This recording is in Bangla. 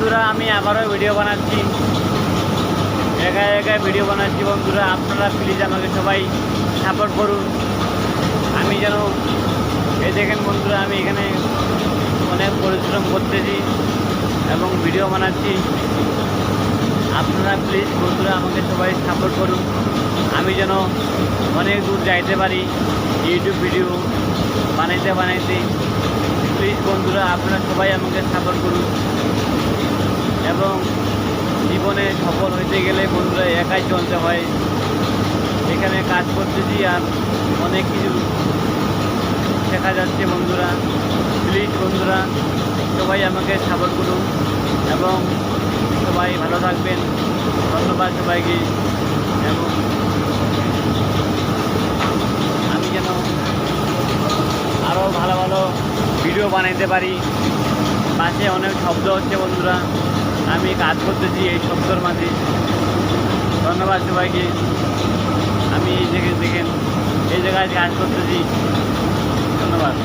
বন্ধুরা আমি আবারও ভিডিও বানাচ্ছি, একাই একাই ভিডিও বানাচ্ছি। বন্ধুরা আপনারা প্লিজ আমাকে সবাই সাপোর্ট করুন। আমি যেন এই দেখেন বন্ধুরা, আমি এখানে অনেক পরিশ্রম করতেছি এবং ভিডিও বানাচ্ছি। আপনারা প্লিজ বন্ধুরা আমাকে সবাই সাপোর্ট করুন, আমি যেন অনেক দূর যাইতে পারি ইউটিউব ভিডিও বানাইতে বানাইতে। প্লিজ বন্ধুরা আপনারা সবাই আমাকে সাপোর্ট করুন। এবং জীবনে সফল হইতে গেলে বন্ধুরা একাই চলতে হয়। এখানে কাজ করতেছি আর অনেক কিছু শেখা যাচ্ছে বন্ধুরা। প্লিজ বন্ধুরা সবাই আমাকে সাপোর্ট করুন এবং সবাই ভালো থাকবেন। ধন্যবাদ সবাইকে। এবং আমি যেন আরও ভালো ভালো ভিডিও বানাইতে পারি। পাশে অনেক শব্দ হচ্ছে বন্ধুরা, আমি কাজ করতেছি এই শব্দর মাঝে। ধন্যবাদ সবাইকে। আমি এই দেখেন এই জায়গায় কাজ করতেছি। ধন্যবাদ।